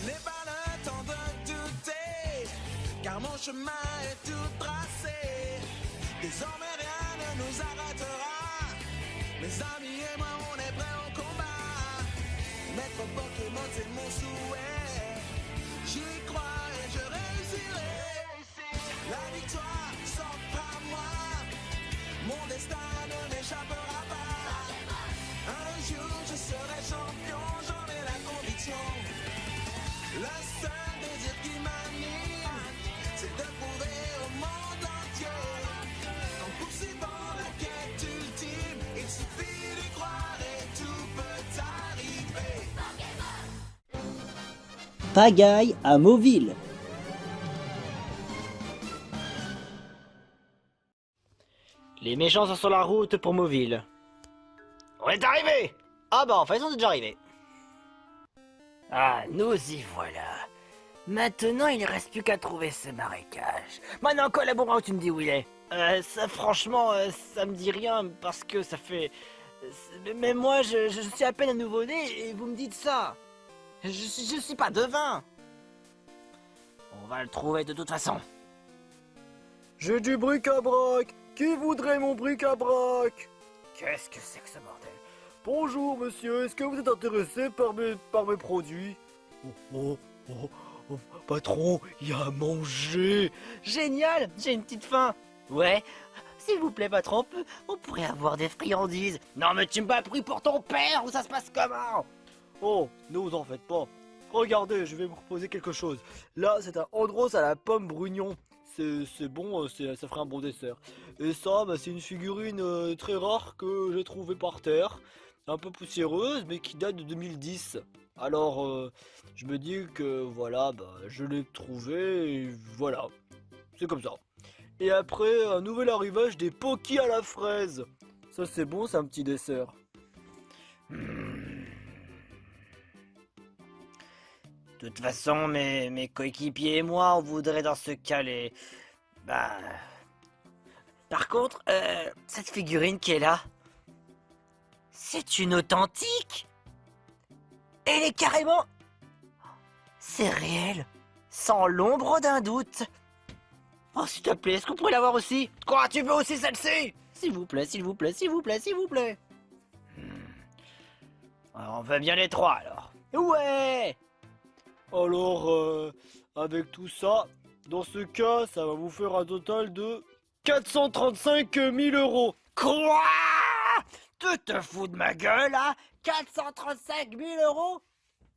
n'ai pas le temps de douter, car mon chemin est tout tracé. Désormais rien ne nous arrêtera, mes amis et moi on est prêts au combat. Mettre Pokémon c'est mon souhait, j'y crois et je réussirai. La victoire s'offre à moi, mon destin ne m'échappera pas. Un jour je serai champion, j'en ai la conviction. Le seul désir qui m'anime, c'est de prouver au monde entier qu'en poursuivant la quête ultime, il suffit d'y croire et tout peut arriver. Pagaille à Mauville. Les méchants sont sur la route pour Mauville. On est arrivé! Ah bah en fait on est déjà arrivé. Ah, nous y voilà. Maintenant il ne reste plus qu'à trouver ce marécage. Maintenant collaborant, tu me dis où il est. Ça franchement, ça me dit rien parce que ça fait... Mais moi je suis à peine un nouveau-né et vous me dites ça. Je suis pas devin. On va le trouver de toute façon. J'ai du bric-à-brac. Qui voudrait mon bric-à-brac? Qu'est-ce que c'est que ce bordel? Bonjour monsieur, est-ce que vous êtes intéressé par mes produits? Oh, patron, il y a à manger. Génial, j'ai une petite faim. Ouais, s'il vous plaît patron, on pourrait avoir des friandises. Non mais tu m'as pris pour ton père ou ça se passe comment? Oh, ne vous en faites pas. Regardez, je vais vous proposer quelque chose. Là, c'est un Andros à la pomme brugnon. C'est bon, ça ferait un bon dessert. Et ça, bah, c'est une figurine très rare que j'ai trouvée par terre. Un peu poussiéreuse, mais qui date de 2010. Alors, je me dis que voilà, bah, je l'ai trouvée et voilà. C'est comme ça. Et après, un nouvel arrivage des Poki à la fraise. Ça, c'est bon, c'est un petit dessert. De toute façon, mes coéquipiers et moi, on voudrait dans ce cas les... Bah... Par contre, cette figurine qui est là, c'est une authentique. Elle est carrément... C'est réel, sans l'ombre d'un doute. Oh, s'il te plaît, est-ce qu'on pourrait l'avoir aussi? Quoi, tu veux aussi celle-ci? S'il vous plaît, s'il vous plaît, s'il vous plaît, s'il vous plaît. Alors, on veut bien les trois, alors. Ouais! Alors, avec tout ça, dans ce cas, ça va vous faire un total de 435 000 €. Quoi? Tu te fous de ma gueule, là? 435 000 €?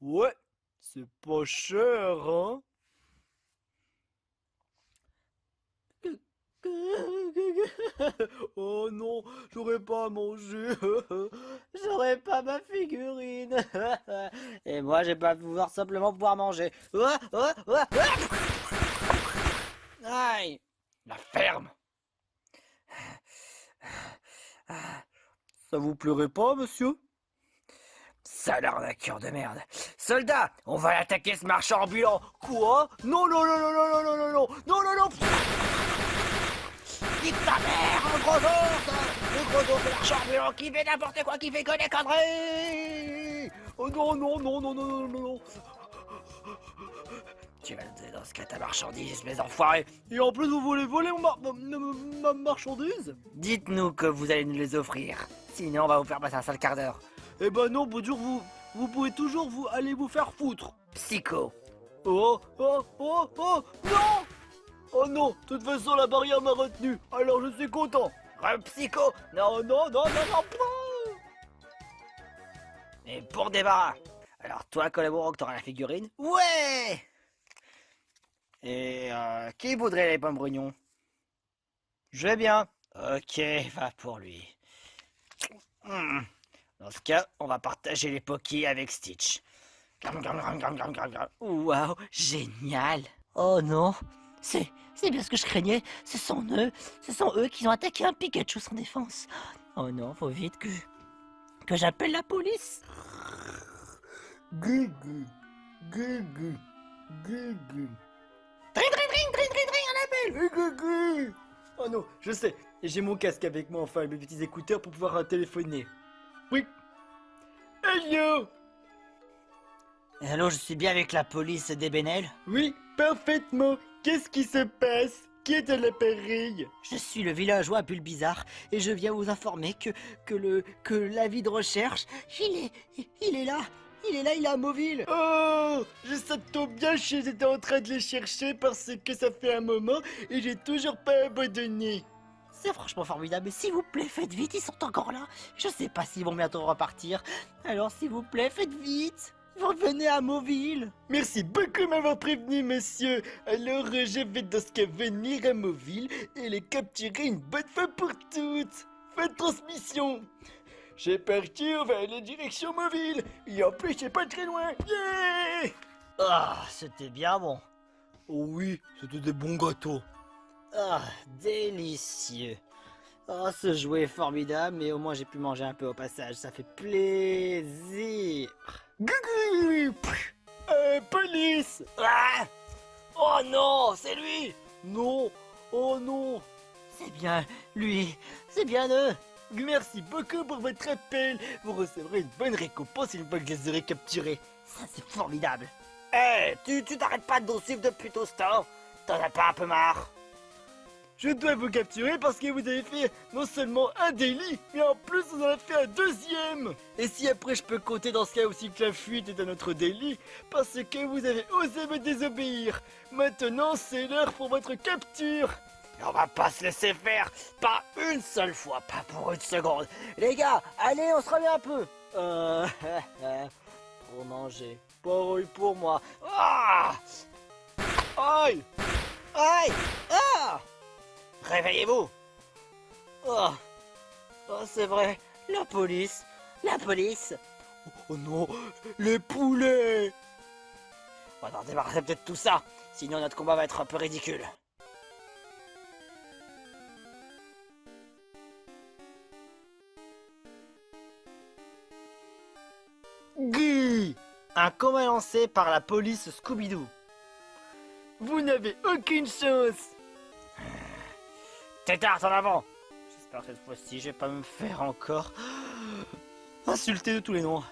Ouais, c'est pas cher, hein? Oh non, j'aurais pas à manger. J'aurais pas ma figurine. Et moi, j'ai pas pouvoir simplement pouvoir manger. Aïe! La ferme! Ça vous plairait pas, monsieur? Sale arnaqueur de merde! Soldats, on va l'attaquer ce marchand ambulant! Quoi? Non, non, non, non, non, non, non, non, non, non, non, non. Nique ta mère, un gros ours! Le gros ours, le marchand ambulant qui fait n'importe quoi, qui fait que des conneries! Oh non, non, non, non, non, non, non, non. Tu vas le donner dans ce cas ta marchandise, mes enfoirés! Et en plus, vous voulez voler ma marchandise? Dites-nous que vous allez nous les offrir. Sinon, on va vous faire passer un sale quart d'heure. Eh ben non, bon dur, vous pouvez toujours aller vous faire foutre. Psycho! Oh, oh, oh, oh, non! Oh non, de toute façon, la barrière m'a retenu, alors je suis content. Psycho! Non, non, non, non, non! Et pour débarras! Alors, toi, collaborant, que t'auras la figurine? Ouais! Et qui voudrait les pommes brugnons? Je vais bien. Ok, va pour lui. Dans ce cas, on va partager les pokés avec Stitch. Waouh, génial! Oh non, c'est bien ce que je craignais. Ce sont eux qui ont attaqué un Pikachu sans défense. Oh non, faut vite que j'appelle la police. Gugu, gugu, gugu. Un appel. Gugu. Oh non, je sais, j'ai mon casque avec moi, enfin, mes petits écouteurs pour pouvoir téléphoner. Oui. Hello. Allô, je suis bien avec la police d'Ebenel. Oui, parfaitement. Qu'est-ce qui se passe? Qui est à l'appareil? Je suis le villageois Bulbizarre et je viens vous informer que l'avis de recherche, il est là. Il est à Mauville. Oh, ça tombe bien, j'étais en train de les chercher parce que ça fait un moment et j'ai toujours pas abandonné. C'est franchement formidable, mais s'il vous plaît, faites vite, ils sont encore là. Je sais pas s'ils vont bientôt repartir. Alors s'il vous plaît, faites vite. Vous revenez à Mauville. Merci beaucoup de m'avoir prévenu, monsieur. Alors, je vais dans ce cas venir à Mauville et les capturer une bonne fois pour toutes. Fin de transmission. J'ai parti vers la direction Mauville. Et en plus, c'est pas très loin. Yeah! Ah, c'était bien bon. Oh oui, c'était des bons gâteaux. Ah, délicieux. Oh, ce jouet est formidable, mais au moins j'ai pu manger un peu au passage. Ça fait plaisir. Gugu! Police! Ah! Oh non, c'est lui! Non! Oh non! C'est bien lui, c'est bien eux. Merci beaucoup pour votre appel. Vous recevrez une bonne récompense une fois que je les aurai capturés. Ça, c'est formidable. Eh, tu t'arrêtes pas de nous suivre depuis tout ce temps? T'en as pas un peu marre? Je dois vous capturer parce que vous avez fait non seulement un délit, mais en plus vous en avez fait un deuxième. Et si après je peux compter dans ce cas aussi que la fuite est un autre délit, parce que vous avez osé me désobéir. Maintenant c'est l'heure pour votre capture. Et on va pas se laisser faire, pas une seule fois, pas pour une seconde. Les gars, allez, on se remet un peu. Pour manger. Pareil pour moi. Ah! Aïe! Aïe! Ah! Réveillez-vous! Oh, oh c'est vrai, la police! La police! Oh non, les poulets! On va en débarrasser peut-être tout ça, sinon notre combat va être un peu ridicule. Guy! Un combat lancé par la police Scooby-Doo. Vous n'avez aucune chance! Tétard en avant! J'espère que cette fois-ci, je vais pas me faire encore insulter de tous les noms.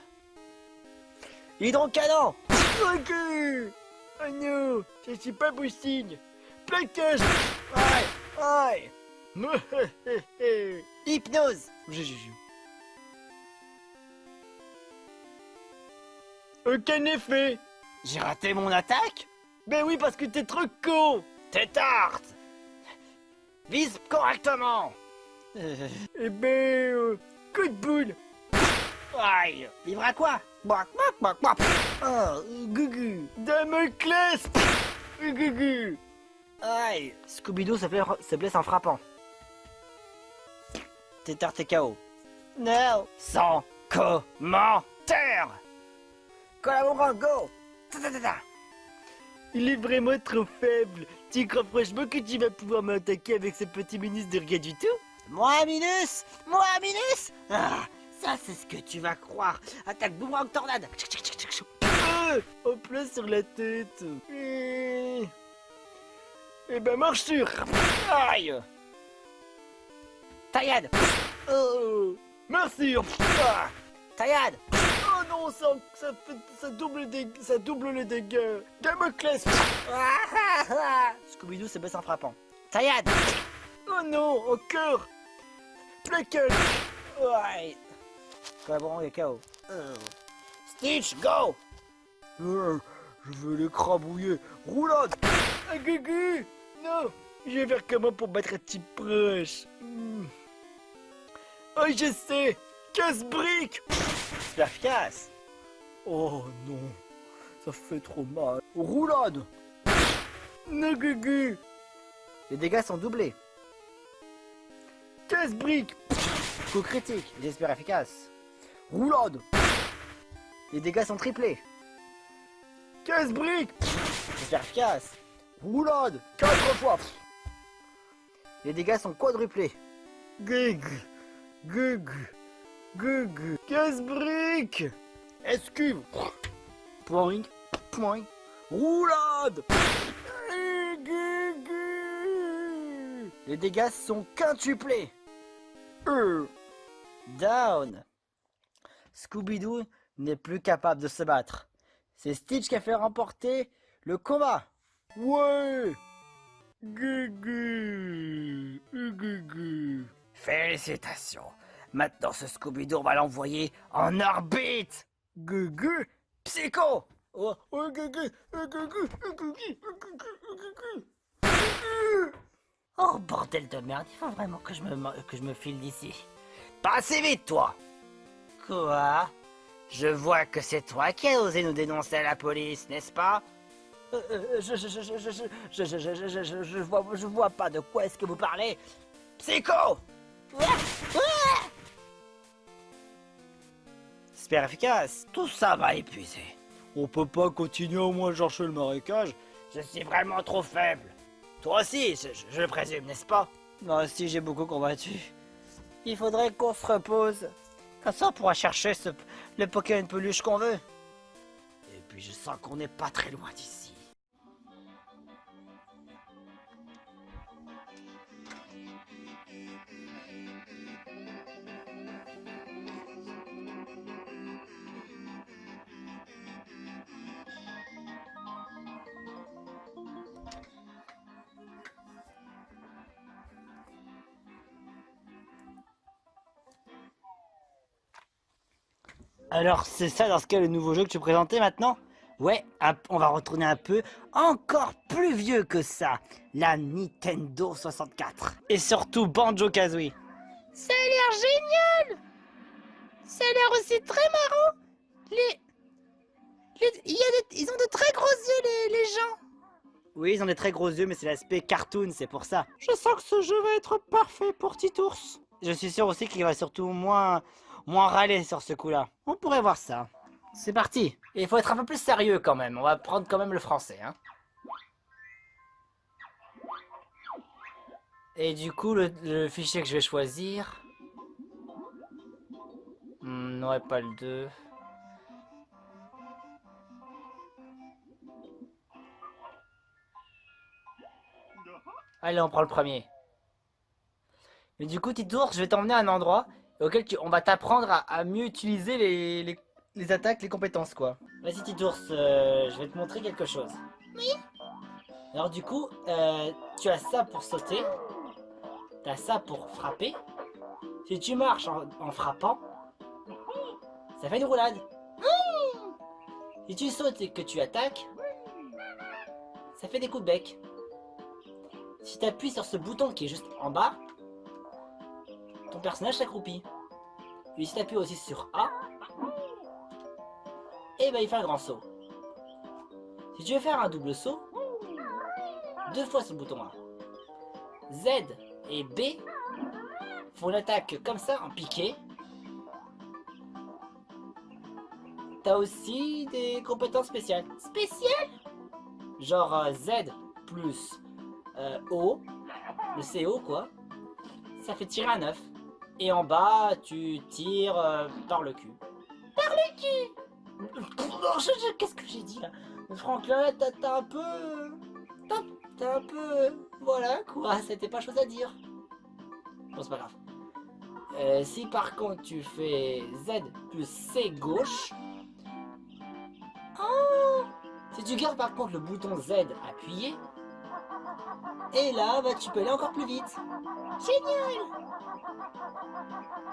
Hydrocanon! Ok! Oh non! Je suis pas beau signe! Plaquage! Aïe! Aïe! Hypnose! Aucun effet! J'ai raté mon attaque? Ben oui, parce que t'es trop con! Tétard! Vise correctement! Eh ben, coup de boule! Aïe! Livre à quoi? Ah, Gugu! Damoclès! Gugu! Aïe! Scooby-Doo se blesse en frappant. Tétard t'es KO. Non! Sans commentaire! Collaborant, go! Ta-ta-ta-ta. Il est vraiment trop faible! Tu crois franchement que tu vas pouvoir m'attaquer avec ce petit ministre de rien du tout? Moi, Minus! Moi, Minus! Ah, ça, c'est ce que tu vas croire. Attaque boomerang tornade. En plein sur la tête. Eh ben, marche sur! Aïe! Taillade! Oh! Merci! Ah, taillade! Oh non, ça double les dégâts! Damoclès! Ah, ah, ah. Scooby-Doo se baisse en frappant. Taillade! Oh non, encore! Plaquage! Ouais. Collaborant est KO. Stitch, go! Je veux l'écrabouiller! Roulade! Ah, Gugu! Non! Je vais faire comment pour battre un type proche? Oh, je sais! Casse-brique! Super efficace! Oh non! Ça fait trop mal! Roulade! Non, Gugu! Les dégâts sont doublés. Casse-brique! Coup critique, j'espère efficace. Roulade! Les dégâts sont triplés. Casse-brique! J'espère efficace. Roulade! 4 fois! Les dégâts sont quadruplés. Gugu! Gugu! Gugu! Casse-brique! Esquive! Point, point. Roulade! Gugu! Les dégâts sont quintuplés. Down. Scooby-Doo n'est plus capable de se battre. C'est Stitch qui a fait remporter le combat. Ouais. Gugu. Gugu. Félicitations. Maintenant, ce Scooby-Doo, on va l'envoyer en orbite. Gugu, Psycho. Oh, oh, Gugu. Gugu. Gugu. Gugu. Oh, bordel de merde, il faut vraiment que je me file d'ici. Pas assez vite, toi. Quoi? Je vois que c'est toi qui as osé nous dénoncer à la police, n'est-ce pas? Je vois pas de quoi est-ce que vous parlez. Psycho! Super efficace. Tout ça va épuiser. On peut pas continuer au moins chercher le marécage. Je suis vraiment trop faible. Toi aussi, je le présume, n'est-ce pas? Moi aussi, j'ai beaucoup combattu. Il faudrait qu'on se repose. Comme ça, on pourra chercher le Pokémon peluche qu'on veut. Et puis, je sens qu'on n'est pas très loin d'ici. Alors, c'est ça dans ce cas le nouveau jeu que tu présentais maintenant? Ouais, on va retourner un peu encore plus vieux que ça. La Nintendo 64. Et surtout Banjo-Kazooie. Ça a l'air génial! Ça a l'air aussi très marrant. Ils ont de très gros yeux, les gens. Oui, ils ont des très gros yeux, mais c'est l'aspect cartoon, c'est pour ça. Je sens que ce jeu va être parfait pour Titours. Je suis sûr aussi qu'il va surtout moins râler sur ce coup-là. On pourrait voir ça. C'est parti. Et il faut être un peu plus sérieux quand même. On va prendre quand même le français, hein. Et du coup, le fichier que je vais choisir... ouais, pas le 2. Allez, on prend le premier. Mais du coup, Titours, je vais t'emmener à un endroit auquel on va t'apprendre à mieux utiliser les attaques, les compétences, quoi. Vas-y, Titours, je vais te montrer quelque chose. Oui. Alors du coup, tu as ça pour sauter. Tu as ça pour frapper. Si tu marches en frappant, ça fait une roulade. Si tu sautes et que tu attaques, ça fait des coups de bec. Si tu appuies sur ce bouton qui est juste en bas, ton personnage s'accroupit. Puis si tu appuies aussi sur A, et ben il fait un grand saut. Si tu veux faire un double saut, 2 fois sur le bouton A. Z et B font une attaque comme ça en piqué. T'as aussi des compétences spéciales. Spéciales? Genre Z plus O, le CO quoi, ça fait tirer à 9. Et en bas, tu tires par le cul. Par le cul? Qu'est-ce que j'ai dit là? Franklin, t'as un peu... T'as un peu... Voilà quoi, c'était pas chose à dire. Bon, c'est pas grave. Si par contre tu fais Z plus C gauche... Oh! Si tu gardes par contre le bouton Z appuyé... Et là, bah, tu peux aller encore plus vite. Génial!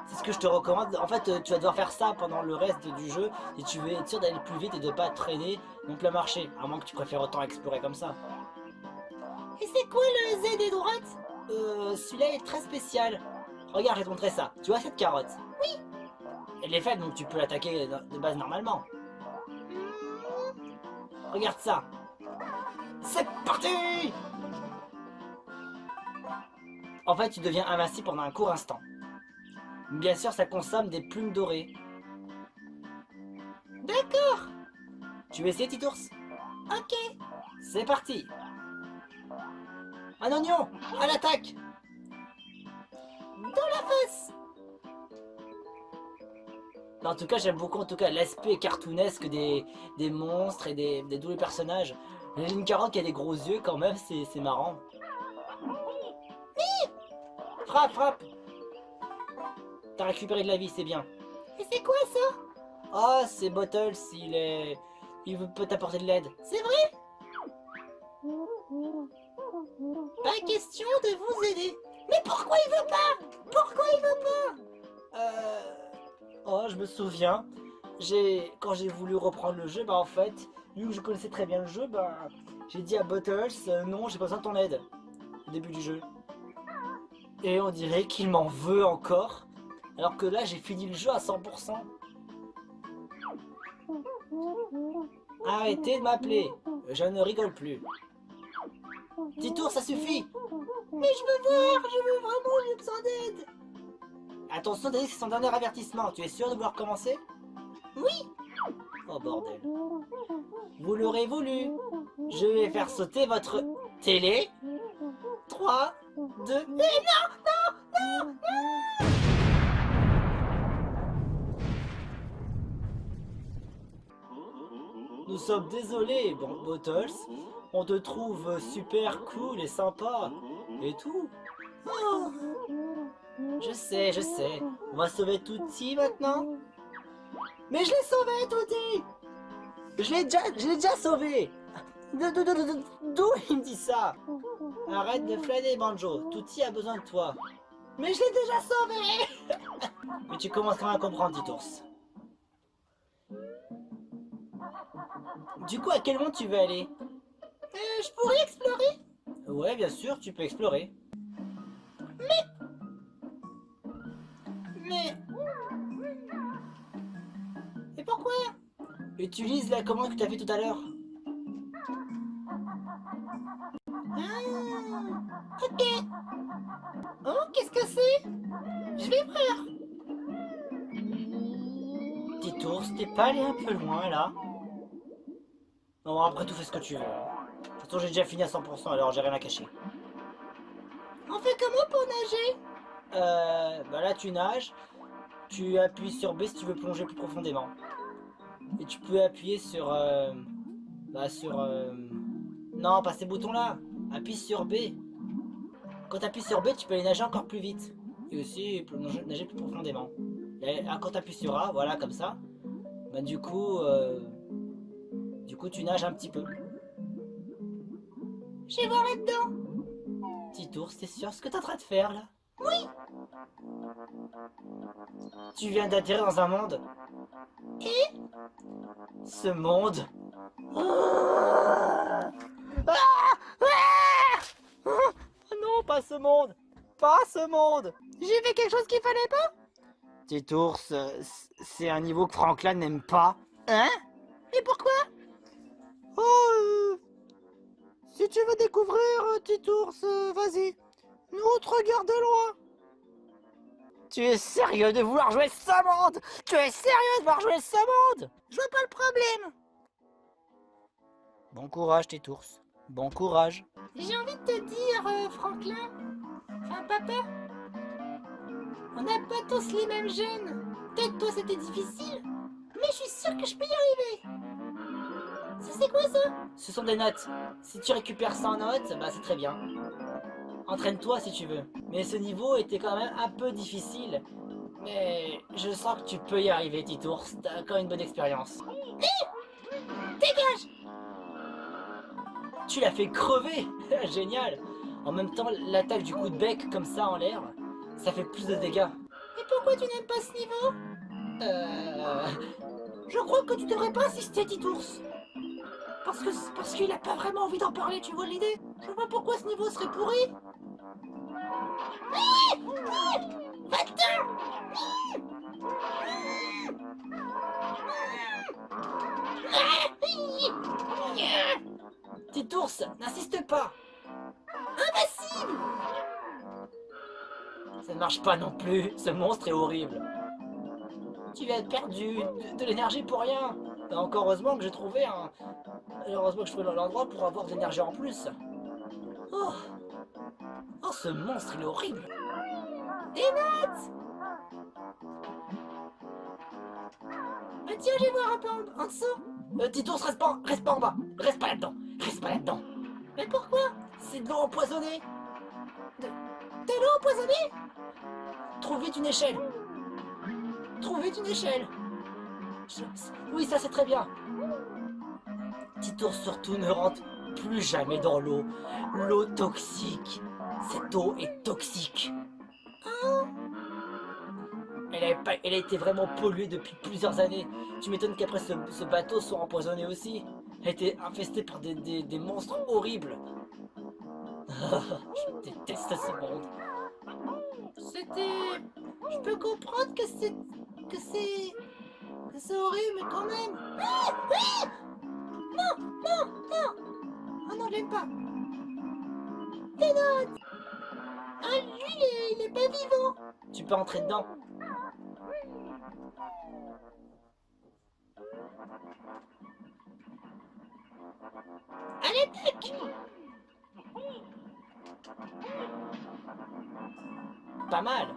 C'est ce que je te recommande. En fait, tu vas devoir faire ça pendant le reste du jeu si tu veux être sûr d'aller plus vite et de pas traîner non plus à marcher. À moins que tu préfères autant explorer comme ça. Et c'est quoi le Z des droites? Celui-là est très spécial. Regarde, je vais te montrer ça. Tu vois cette carotte? Oui. Elle est faible, donc tu peux l'attaquer de base normalement. Regarde ça. C'est parti! En fait, tu deviens invincible pendant un court instant. Bien sûr, ça consomme des plumes dorées. D'accord. Tu veux essayer, Titours? Ok. C'est parti. Un oignon, à l'attaque. Dans la face. En tout cas, j'aime beaucoup l'aspect cartoonesque des monstres et des doués personnages. Une carotte qui a des gros yeux quand même, c'est marrant. Frappe, frappe. T'as récupéré de la vie, c'est bien. Et c'est quoi ça? Oh, c'est Bottles, il est Il peut t'apporter de l'aide. C'est vrai? Pas question de vous aider. Mais pourquoi il veut pas? Pourquoi il veut pas? Oh, je me souviens. Quand j'ai voulu reprendre le jeu, bah en fait, vu que je connaissais très bien le jeu, bah j'ai dit à Bottles, non, j'ai pas besoin de ton aide. Au début du jeu. Et on dirait qu'il m'en veut encore. Alors que là, j'ai fini le jeu à 100%. Arrêtez de m'appeler. Je ne rigole plus. Petit tour, ça suffit. Mais je veux voir, je veux vraiment, j'ai besoin d'aide. Attention, Denis, c'est son dernier avertissement. Tu es sûr de vouloir commencer? Oui. Oh bordel. Vous l'aurez voulu. Je vais faire sauter votre télé. 3, 2... Et non. Nous sommes désolés, Bottles. On te trouve super cool et sympa. Et tout. Oh. Je sais. On va sauver Tutti maintenant. Mais je l'ai sauvé, Tutti. Je l'ai déjà sauvé. D'où il me dit ça? Arrête de flâner, Banjo. Tutti a besoin de toi. Mais je l'ai déjà sauvé. Mais tu commences quand même à comprendre, petit ours. Du coup, à quel monde tu veux aller? Je pourrais explorer? Ouais, bien sûr, tu peux explorer. Mais... Et pourquoi? Utilise la commande que tu as fait tout à l'heure. Ah, ok. Oh, qu'est-ce que c'est? Je vais voir. Petit ours, t'es pas allé un peu loin là? Non, après tout, fais ce que tu veux. De toute façon, j'ai déjà fini à 100%, alors j'ai rien à cacher. On fait comment pour nager? Bah là, tu nages. Tu appuies sur B si tu veux plonger plus profondément. Et tu peux appuyer sur... Non, pas ces boutons-là. Appuie sur B. Quand tu appuies sur B, tu peux aller nager encore plus vite. Et aussi nager plus profondément. Et quand tu appuies sur A, voilà, comme ça. Bah du coup, tu nages un petit peu. Je vais voir là-dedans. Petit ours, t'es sûr ce que t'es en train de faire là? Oui. Tu viens d'atterrir dans un monde. Et ce monde. Non, pas ce monde. Pas ce monde. J'ai fait quelque chose qu'il fallait pas. Petit ours, c'est un niveau que Franklin n'aime pas. Hein? Et pourquoi? Oh, si tu veux découvrir, petit ours, vas-y. Nous, on te regarde de loin. Tu es sérieux de vouloir jouer ce monde? Tu es sérieux de vouloir jouer ce monde? Je vois pas le problème. Bon courage, petit ours. Bon courage. J'ai envie de te dire, Franklin. Enfin, papa. On n'a pas tous les mêmes gènes. Peut-être toi, c'était difficile. Mais je suis sûre que je peux y arriver. C'est quoi ça? Ce sont des notes. Si tu récupères 100 notes, bah c'est très bien. Entraîne-toi si tu veux. Mais ce niveau était quand même un peu difficile. Mais je sens que tu peux y arriver, petit ours. T'as encore une bonne expérience. Dégage! Tu l'as fait crever. Génial. En même temps, l'attaque du coup de bec comme ça en l'air, ça fait plus de dégâts. Et pourquoi tu n'aimes pas ce niveau? Je crois que tu devrais pas insister, petit ours. Parce qu'il a pas vraiment envie d'en parler, tu vois l'idée? Je vois pas pourquoi ce niveau serait pourri. Va-t'en! Petit ours, n'insiste pas. Imbécile! Ça ne marche pas non plus, ce monstre est horrible. Tu vas être perdu, de l'énergie pour rien. Encore heureusement que j'ai trouvé l'endroit pour avoir de l'énergie en plus. Oh, ce monstre, il est horrible. Des notes! Bah tiens, je vais voir un peu en dessous. Petit ours, reste pas en bas. Reste pas là-dedans. Mais pourquoi? C'est de l'eau empoisonnée. De l'eau empoisonnée? Trouve vite une échelle. Oui, ça c'est très bien. Petit ours, surtout, ne rentre plus jamais dans l'eau. L'eau toxique. Cette eau est toxique. Elle a été vraiment polluée depuis plusieurs années. Tu m'étonnes qu'après ce bateau soit empoisonné aussi. Elle a été infestée par des monstres horribles. Je déteste ce monde. C'était... Je peux comprendre que c'est horrible, mais quand même... Non, non, non. Oh non, je l'aime pas. Pénote. Ah, lui, il est pas vivant. Tu peux entrer dedans. Allez, tac. Pas mal.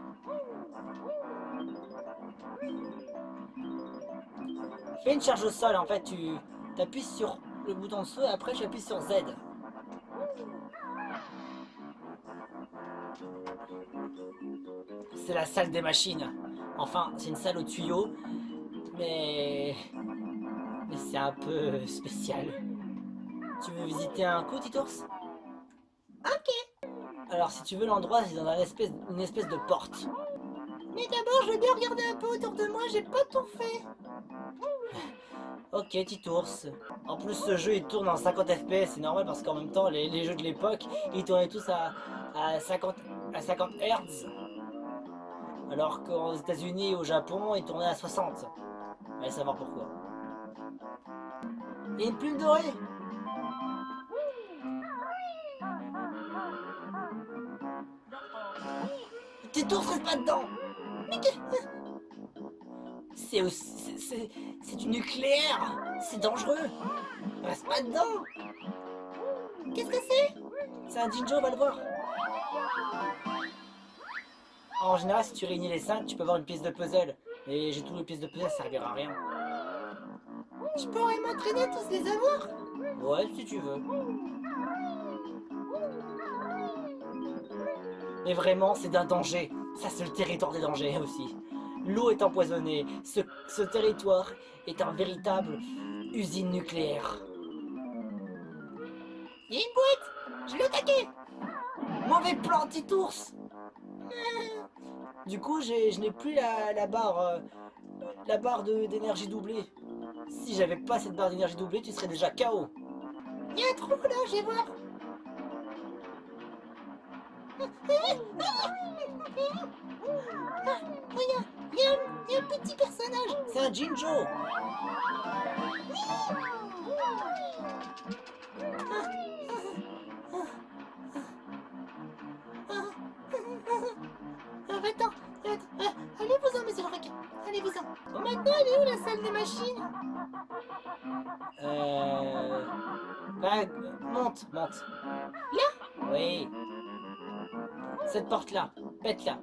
Fais une charge au sol, en fait, tu appuies sur le bouton de saut et après tu appuies sur Z. C'est la salle des machines. Enfin, c'est une salle au tuyau, mais c'est un peu spécial. Tu veux visiter un coup, petit ours? Ok. Alors, si tu veux l'endroit, c'est dans une espèce de porte. Mais d'abord, je vais bien regarder un peu autour de moi, j'ai pas tout fait. Ok, petit ours. En plus, ce jeu, il tourne en 50 FPS, c'est normal parce qu'en même temps, les jeux de l'époque, ils tournaient tous à 50 Hz. Alors qu'aux États-Unis et au Japon, ils tournaient à 60. Allez savoir pourquoi. Et une plume dorée. Petit ours, reste pas dedans. Mais c'est du nucléaire. C'est dangereux. Reste pas dedans. Qu'est-ce que c'est? C'est un Jinjo, va le voir. En général, si tu réunis les 5, tu peux avoir une pièce de puzzle. Et j'ai toutes les pièces de puzzle, ça servira à rien. Je pourrais m'entraîner à tous les avoir? Ouais, si tu veux. Mais vraiment, c'est d'un danger. Ça, c'est le territoire des dangers aussi. L'eau est empoisonnée. Ce territoire est un véritable usine nucléaire. Il y a une boîte. Je l'ai attaqué. Mauvais plan, petit ours. Du coup, je n'ai plus la barre d'énergie doublée. Si j'avais pas cette barre d'énergie doublée, tu serais déjà KO. Il y a un trou là, je vais voir. Regarde, il y a un petit personnage. C'est un Jinjo. Attends, allez-vous-en, monsieur le requin. Allez-vous-en. Bon, maintenant, elle est où la salle des machines? Bah, monte. Là? Oui. Cette porte-là, pète-la.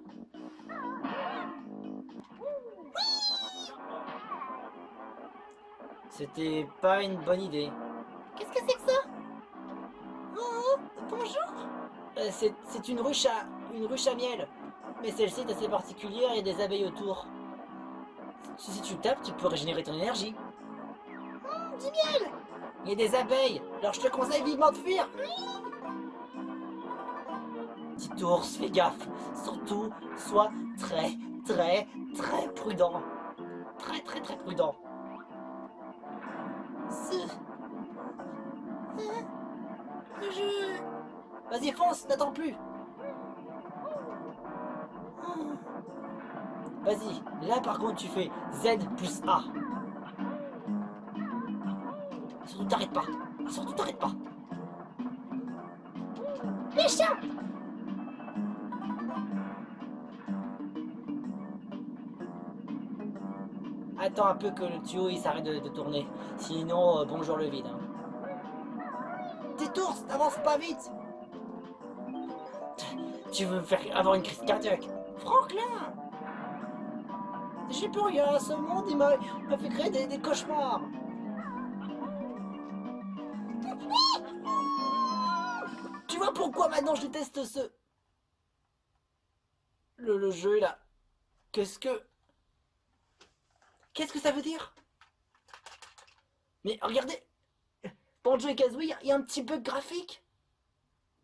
C'était pas une bonne idée. Qu'est-ce que c'est que ça? Oh, bonjour. C'est une ruche à miel. Mais celle-ci est assez particulière, il y a des abeilles autour. Si tu tapes, tu peux régénérer ton énergie. Du miel. Il y a des abeilles, alors je te conseille vivement de fuir. Petit ours, fais gaffe. Surtout, sois très prudent. Très prudent. Vas-y, fonce, n'attends plus. Vas-y, là par contre tu fais Z plus A. Surtout t'arrêtes pas. Méchant. Attends un peu que le tuyau il s'arrête de tourner. Sinon, bonjour le vide. Hein. Tes ours, n'avance pas vite. Tu veux me faire avoir une crise cardiaque? Franklin! J'ai plus rien, ce monde il m'a fait créer des cauchemars. Tu vois pourquoi maintenant je déteste le jeu là? Qu'est-ce que ça veut dire? Mais regardez, Banjo et Kazooie, il y a un petit bug graphique.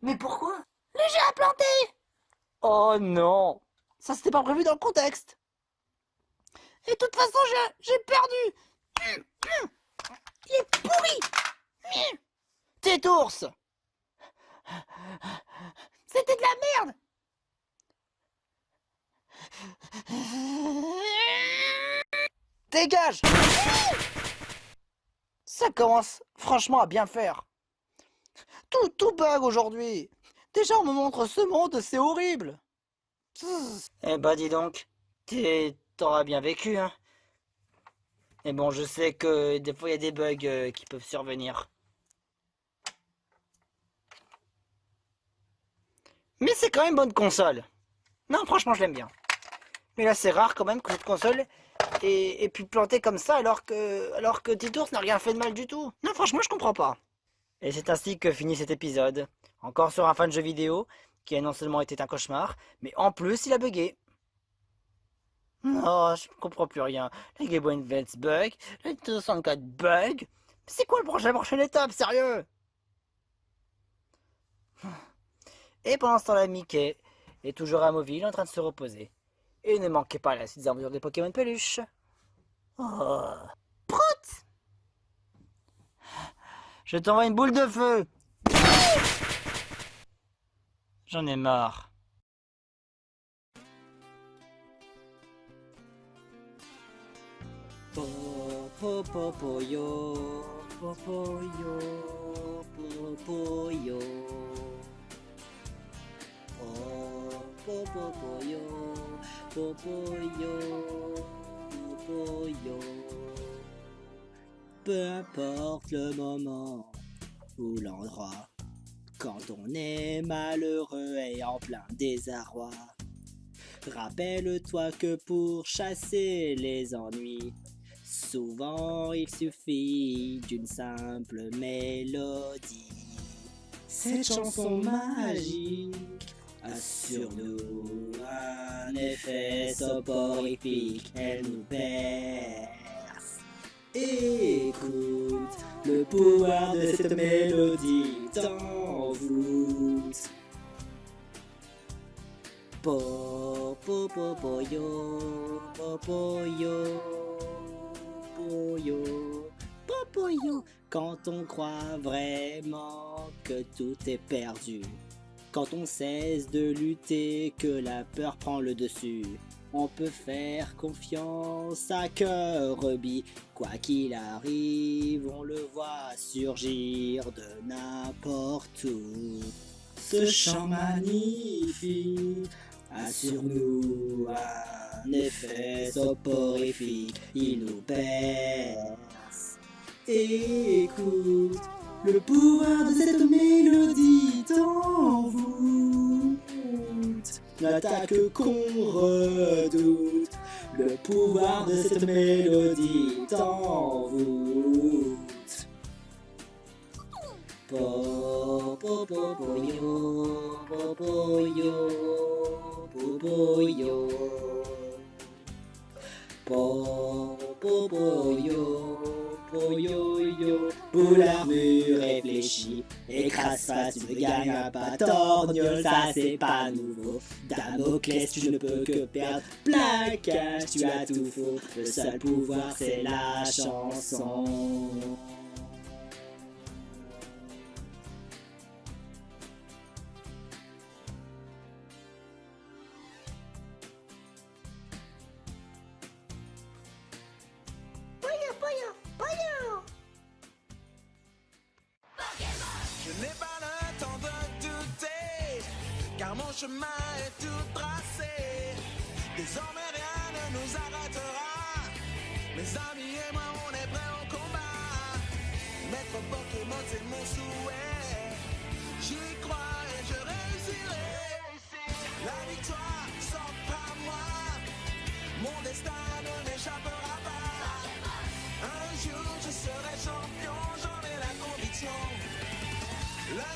Mais pourquoi? Le jeu a planté. Oh non, ça c'était pas prévu dans le contexte. Et de toute façon, j'ai perdu. Il est pourri. Tétours. C'était de la merde. Dégage. Ça commence franchement à bien faire. Tout bug aujourd'hui. Déjà on me montre ce monde, c'est horrible. Eh bah dis donc, t'auras bien vécu, hein. Et bon, je sais que des fois il y a des bugs qui peuvent survenir. Mais c'est quand même une bonne console. Non, franchement, je l'aime bien. Mais là, c'est rare quand même que cette console ait pu planter comme ça alors que Titours n'a rien fait de mal du tout. Non, franchement, je comprends pas. Et c'est ainsi que finit cet épisode. Encore sur un fan de jeux vidéo qui a non seulement été un cauchemar, mais en plus, il a bugué. Non, je ne comprends plus rien. La Game Boy Advance bug, la Nintendo 64 bug. C'est quoi la prochaine étape, sérieux? Et pendant ce temps-là, Mickey est toujours à Mauville en train de se reposer. Et ne manquez pas la suite des aventures des Pokémon peluche. Oh. Prout! Je t'envoie une boule de feu. J'en ai marre. Popoyo, popoyo, popoyo. Popoyo, popoyo, popoyo. Peu importe le moment ou l'endroit, quand on est malheureux et en plein désarroi, rappelle-toi que pour chasser les ennuis, souvent il suffit d'une simple mélodie. Cette chanson magique a sur nous un effet soporifique, elle nous berce. Écoute, le pouvoir de cette mélodie t'envoûte. Popoyo, popoyo, poyo, popoyo. Quand on croit vraiment que tout est perdu, quand on cesse de lutter, que la peur prend le dessus, on peut faire confiance à Kirby. Quoi qu'il arrive, on le voit surgir de n'importe où. Ce chant magnifique a sur nous un effet soporifique, il nous berce. Écoute, le pouvoir de cette mélodie t'envoûte. L'attaque qu'on redoute, le pouvoir de cette mélodie t'envoûte. Popoyo, popoyo, popoyo. Popoyo, poyoyo. Boule armure réfléchie, écrase pas, tu ne gagnes pas. Torgnole, ça c'est pas nouveau. Damoclès, tu ne peux que perdre. Plaquage, tu as tout faux. Le seul pouvoir c'est la chanson. Je n'ai pas le temps de douter, car mon chemin est tout tracé. Désormais rien ne nous arrêtera. Mes amis et moi on est prêts au combat. Mettre Pokémon c'est mon souhait. J'y crois et je réussirai. La victoire s'offre à moi. Mon destin ne m'échappera pas. Un jour je serai champion, j'en ai la conviction. Le